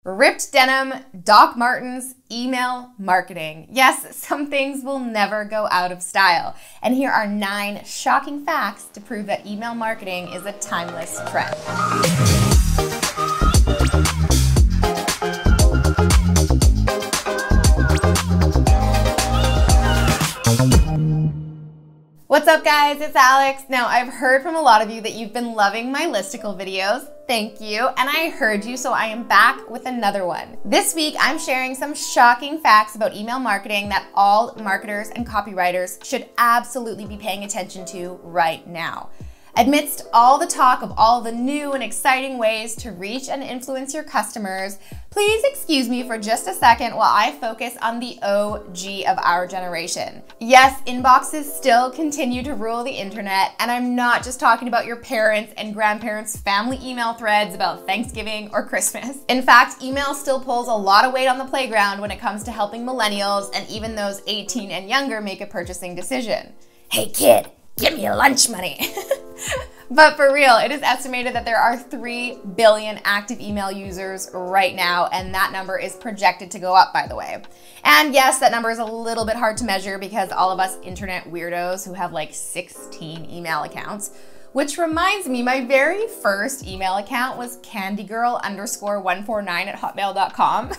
Ripped denim, Doc Martens, email marketing. Yes, some things will never go out of style. And here are 9 shocking facts to prove that email marketing is a timeless trend. What's up guys, it's Alex. Now I've heard from a lot of you that you've been loving my listicle videos. Thank you, and I heard you, so I am back with another one. This week I'm sharing some shocking facts about email marketing that all marketers and copywriters should absolutely be paying attention to right now. Amidst all the talk of all the new and exciting ways to reach and influence your customers, please excuse me for just a second while I focus on the OG of our generation. Yes, inboxes still continue to rule the internet, and I'm not just talking about your parents' and grandparents' family email threads about Thanksgiving or Christmas. In fact, email still pulls a lot of weight on the playground when it comes to helping millennials and even those 18 and younger make a purchasing decision. Hey kid, give me your lunch money. But for real, it is estimated that there are 3 billion active email users right now, and that number is projected to go up, by the way. And yes, that number is a little bit hard to measure because all of us internet weirdos who have like 16 email accounts. Which reminds me, my very first email account was candygirl_149@hotmail.com.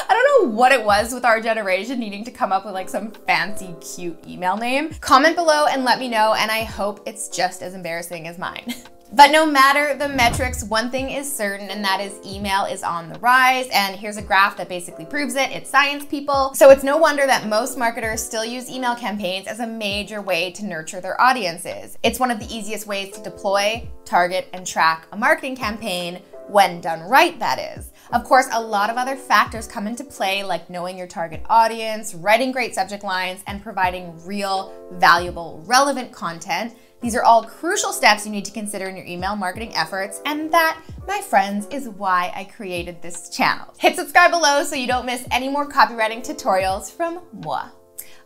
I don't know what it was with our generation needing to come up with like some fancy, cute email name. Comment below and let me know, and I hope it's just as embarrassing as mine. But no matter the metrics, one thing is certain, and that is email is on the rise, and here's a graph that basically proves it. It's science, people. So it's no wonder that most marketers still use email campaigns as a major way to nurture their audiences. It's one of the easiest ways to deploy, target, and track a marketing campaign, when done right, that is. Of course, a lot of other factors come into play, like knowing your target audience, writing great subject lines, and providing real, valuable, relevant content. These are all crucial steps you need to consider in your email marketing efforts, and that, my friends, is why I created this channel. Hit subscribe below so you don't miss any more copywriting tutorials from moi.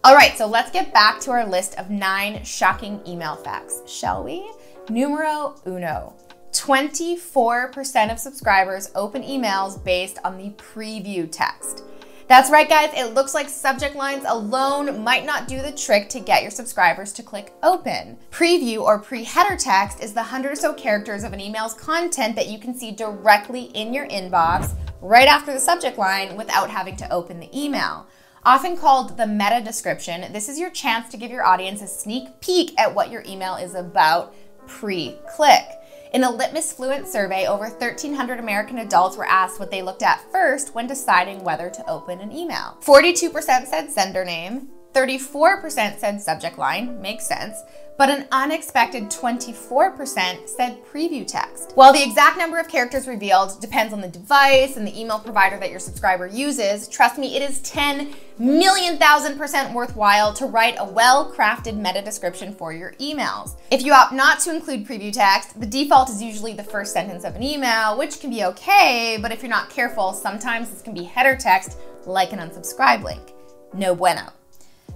All right, so let's get back to our list of 9 shocking email facts, shall we? Numero uno. 24% of subscribers open emails based on the preview text. That's right, guys, it looks like subject lines alone might not do the trick to get your subscribers to click open. Preview or pre-header text is the 100 or so characters of an email's content that you can see directly in your inbox right after the subject line without having to open the email. Often called the meta description, this is your chance to give your audience a sneak peek at what your email is about pre-click. In a Litmus Fluent survey, over 1,300 American adults were asked what they looked at first when deciding whether to open an email. 42% said sender name, 34% said subject line, makes sense, but an unexpected 24% said preview text. While the exact number of characters revealed depends on the device and the email provider that your subscriber uses, trust me, it is 10,000,000% worthwhile to write a well-crafted meta description for your emails. If you opt not to include preview text, the default is usually the first sentence of an email, which can be okay, but if you're not careful, sometimes this can be header text like an unsubscribe link. No bueno.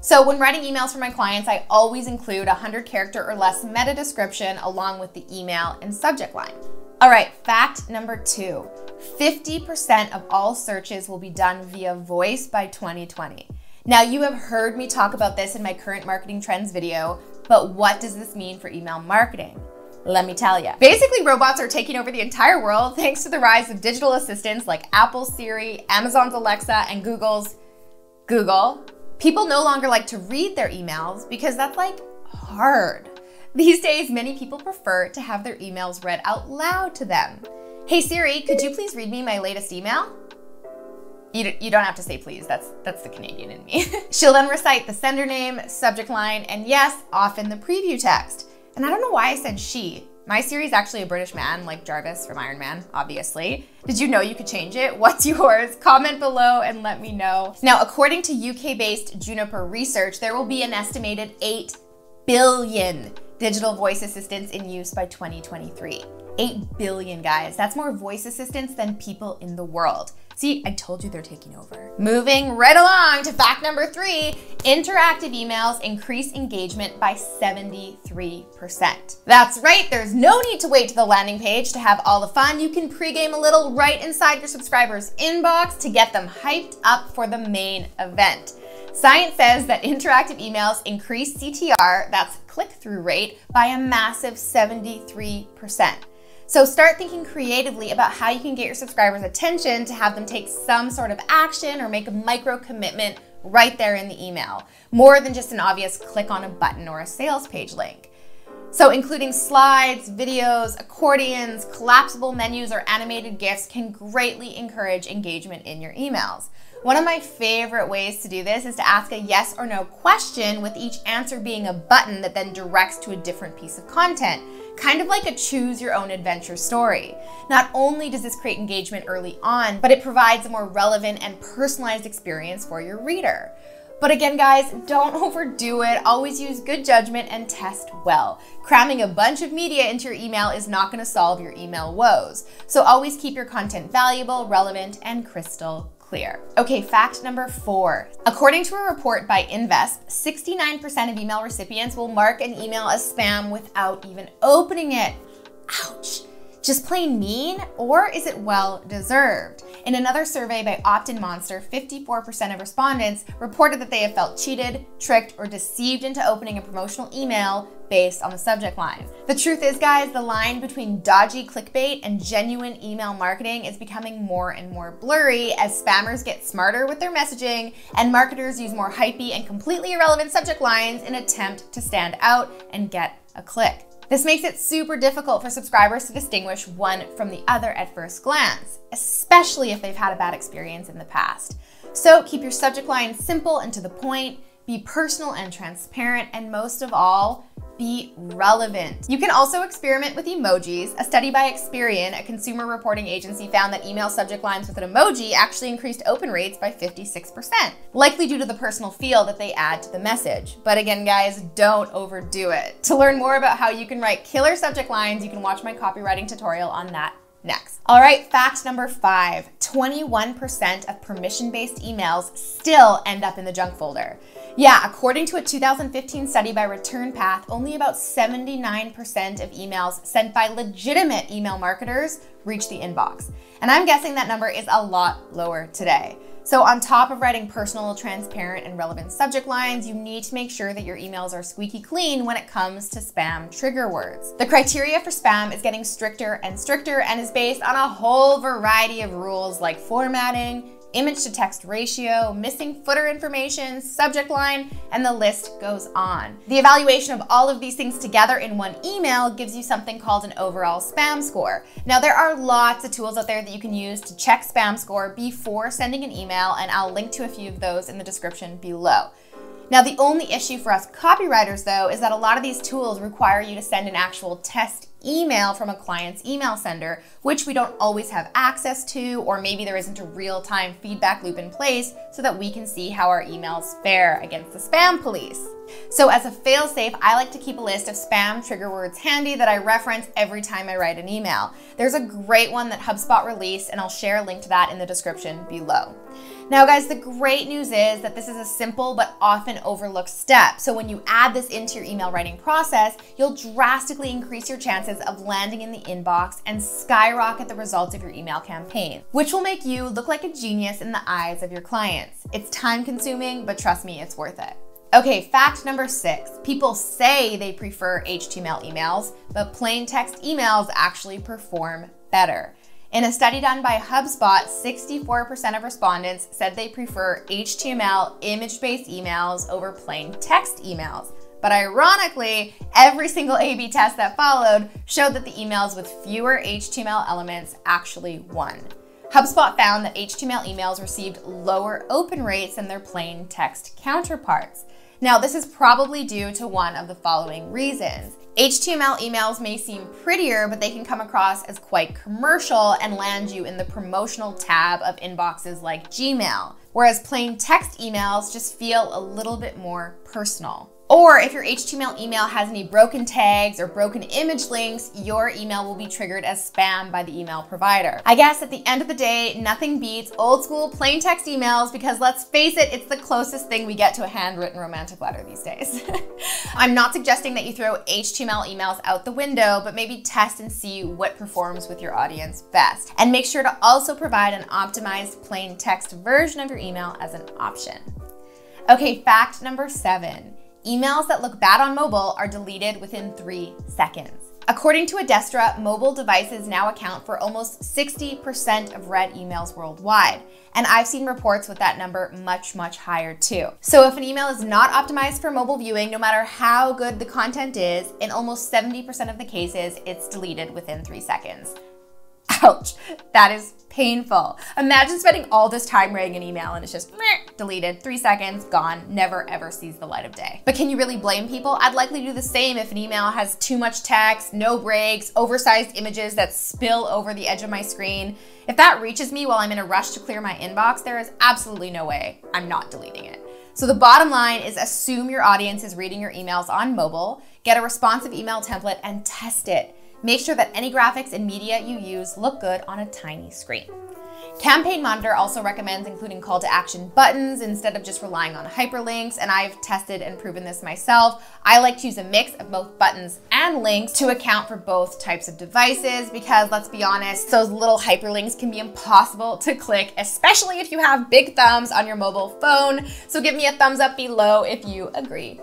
So when writing emails for my clients, I always include a 100-character or less meta description along with the email and subject line. All right, fact number 2, 50% of all searches will be done via voice by 2020. Now, you have heard me talk about this in my current marketing trends video, but what does this mean for email marketing? Let me tell you. Basically, robots are taking over the entire world thanks to the rise of digital assistants like Apple's Siri, Amazon's Alexa, and Google's Google. People no longer like to read their emails because that's like hard. These days, many people prefer to have their emails read out loud to them. Hey Siri, could you please read me my latest email? You don't have to say please, that's the Canadian in me. She'll then recite the sender name, subject line, and yes, often the preview text. And I don't know why I said she. My Siri is actually a British man, like Jarvis from Iron Man, obviously. Did you know you could change it? What's yours? Comment below and let me know. Now, according to UK-based Juniper Research, there will be an estimated 8 billion digital voice assistants in use by 2023. 8 billion, guys. That's more voice assistants than people in the world. See, I told you they're taking over. Moving right along to fact number 3, interactive emails increase engagement by 73%. That's right, there's no need to wait to the landing page to have all the fun. You can pregame a little right inside your subscribers' inbox to get them hyped up for the main event. Science says that interactive emails increase CTR, that's click-through rate, by a massive 73%. So start thinking creatively about how you can get your subscribers' attention to have them take some sort of action or make a micro commitment right there in the email, more than just an obvious click on a button or a sales page link. So including slides, videos, accordions, collapsible menus, or animated GIFs can greatly encourage engagement in your emails. One of my favorite ways to do this is to ask a yes or no question, with each answer being a button that then directs to a different piece of content, kind of like a choose your own adventure story. Not only does this create engagement early on, but it provides a more relevant and personalized experience for your reader. But again, guys, don't overdo it. Always use good judgment and test well. Cramming a bunch of media into your email is not going to solve your email woes. So always keep your content valuable, relevant, and crystal clear. Okay, fact number 4. According to a report by Invest, 69% of email recipients will mark an email as spam without even opening it. Ouch. Just plain mean, or is it well-deserved? In another survey by Opt-in Monster, 54% of respondents reported that they have felt cheated, tricked, or deceived into opening a promotional email based on the subject line. The truth is, guys, the line between dodgy clickbait and genuine email marketing is becoming more and more blurry as spammers get smarter with their messaging and marketers use more hypey and completely irrelevant subject lines in an attempt to stand out and get a click. This makes it super difficult for subscribers to distinguish one from the other at first glance, especially if they've had a bad experience in the past. So keep your subject line simple and to the point, be personal and transparent, and most of all, be relevant. You can also experiment with emojis. A study by Experian, a consumer reporting agency, found that email subject lines with an emoji actually increased open rates by 56%, likely due to the personal feel that they add to the message. But again, guys, don't overdo it. To learn more about how you can write killer subject lines, you can watch my copywriting tutorial on that next. All right, fact number 5, 21% of permission-based emails still end up in the junk folder. Yeah, according to a 2015 study by ReturnPath, only about 79% of emails sent by legitimate email marketers reach the inbox. And I'm guessing that number is a lot lower today. So on top of writing personal, transparent, and relevant subject lines, you need to make sure that your emails are squeaky clean when it comes to spam trigger words. The criteria for spam is getting stricter and stricter and is based on a whole variety of rules like formatting, image to text ratio, missing footer information, subject line, and the list goes on. The evaluation of all of these things together in one email gives you something called an overall spam score. Now, there are lots of tools out there that you can use to check spam score before sending an email, and I'll link to a few of those in the description below. Now, the only issue for us copywriters, though, is that a lot of these tools require you to send an actual test email from a client's email sender, which we don't always have access to, or maybe there isn't a real-time feedback loop in place so that we can see how our emails fare against the spam police. So as a fail-safe, I like to keep a list of spam trigger words handy that I reference every time I write an email. There's a great one that HubSpot released, and I'll share a link to that in the description below. Now, guys, the great news is that this is a simple but often overlooked step. So when you add this into your email writing process, you'll drastically increase your chances of landing in the inbox and skyrocket the results of your email campaign, which will make you look like a genius in the eyes of your clients. It's time-consuming, but trust me, it's worth it. Okay, fact number 6. People say they prefer HTML emails, but plain text emails actually perform better. In a study done by HubSpot, 64% of respondents said they prefer HTML image-based emails over plain text emails. But ironically, every single A/B test that followed showed that the emails with fewer HTML elements actually won. HubSpot found that HTML emails received lower open rates than their plain text counterparts. Now, this is probably due to one of the following reasons. HTML emails may seem prettier, but they can come across as quite commercial and land you in the promotional tab of inboxes like Gmail, whereas plain text emails just feel a little bit more personal. Or if your HTML email has any broken tags or broken image links, your email will be triggered as spam by the email provider. I guess at the end of the day, nothing beats old school plain text emails because let's face it, it's the closest thing we get to a handwritten romantic letter these days. I'm not suggesting that you throw HTML emails out the window, but maybe test and see what performs with your audience best. And make sure to also provide an optimized plain text version of your email as an option. Okay, fact number 7. Emails that look bad on mobile are deleted within 3 seconds. According to Adestra, mobile devices now account for almost 60% of read emails worldwide. And I've seen reports with that number much, much higher too. So if an email is not optimized for mobile viewing, no matter how good the content is, in almost 70% of the cases, it's deleted within 3 seconds. Ouch, that is painful. Imagine spending all this time writing an email and it's just deleted, 3 seconds, gone, never ever sees the light of day. But can you really blame people? I'd likely do the same if an email has too much text, no breaks, oversized images that spill over the edge of my screen. If that reaches me while I'm in a rush to clear my inbox, there is absolutely no way I'm not deleting it. So the bottom line is assume your audience is reading your emails on mobile, get a responsive email template and test it. Make sure that any graphics and media you use look good on a tiny screen. Campaign Monitor also recommends including call to action buttons instead of just relying on hyperlinks, and I've tested and proven this myself. I like to use a mix of both buttons and links to account for both types of devices because let's be honest, those little hyperlinks can be impossible to click, especially if you have big thumbs on your mobile phone. So give me a thumbs up below if you agree.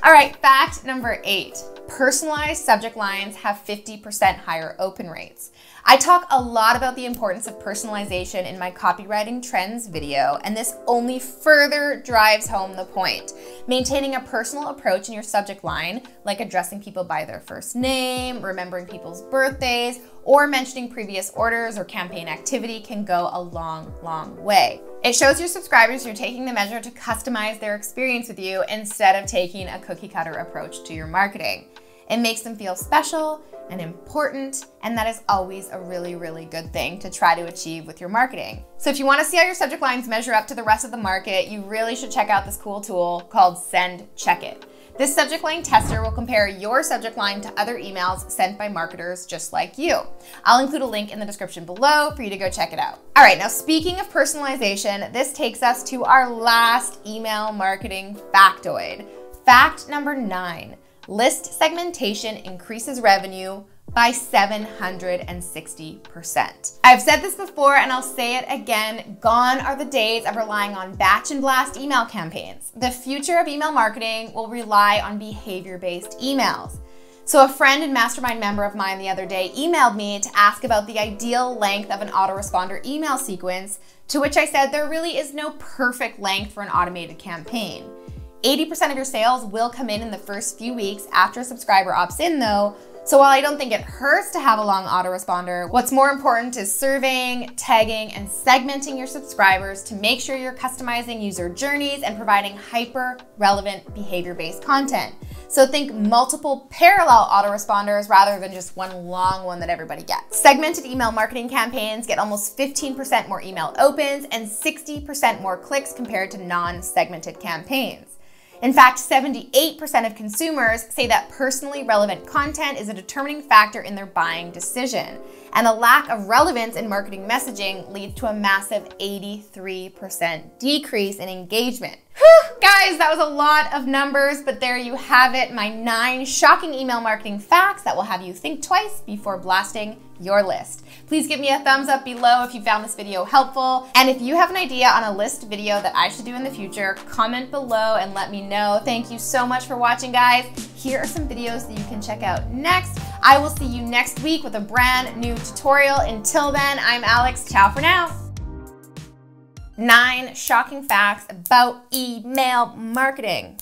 All right, fact number 8. Personalized subject lines have 50% higher open rates. I talk a lot about the importance of personalization in my copywriting trends video, and this only further drives home the point. Maintaining a personal approach in your subject line, like addressing people by their first name, remembering people's birthdays, or mentioning previous orders or campaign activity can go a long, long way. It shows your subscribers you're taking the measure to customize their experience with you instead of taking a cookie cutter approach to your marketing. It makes them feel special and important, and that is always a really, really good thing to try to achieve with your marketing. So if you want to see how your subject lines measure up to the rest of the market, you really should check out this cool tool called Send Check It. This subject line tester will compare your subject line to other emails sent by marketers just like you. I'll include a link in the description below for you to go check it out. All right, now speaking of personalization, this takes us to our last email marketing factoid. Fact number 9. List segmentation increases revenue by 760%. I've said this before and I'll say it again, gone are the days of relying on batch and blast email campaigns. The future of email marketing will rely on behavior-based emails. So a friend and mastermind member of mine the other day emailed me to ask about the ideal length of an autoresponder email sequence, to which I said there really is no perfect length for an automated campaign. 80% of your sales will come in the first few weeks after a subscriber opts in though, so while I don't think it hurts to have a long autoresponder, what's more important is surveying, tagging, and segmenting your subscribers to make sure you're customizing user journeys and providing hyper-relevant behavior-based content. So think multiple parallel autoresponders rather than just one long one that everybody gets. Segmented email marketing campaigns get almost 15% more email opens and 60% more clicks compared to non-segmented campaigns. In fact, 78% of consumers say that personally relevant content is a determining factor in their buying decision. And a lack of relevance in marketing messaging leads to a massive 83% decrease in engagement. Whew, guys, that was a lot of numbers, but there you have it, my 9 shocking email marketing facts that will have you think twice before blasting your list. Please give me a thumbs up below if you found this video helpful. And if you have an idea on a list video that I should do in the future, comment below and let me know. Thank you so much for watching, guys. Here are some videos that you can check out next. I will see you next week with a brand new tutorial. Until then, I'm Alex. Ciao for now. 9 shocking facts about email marketing.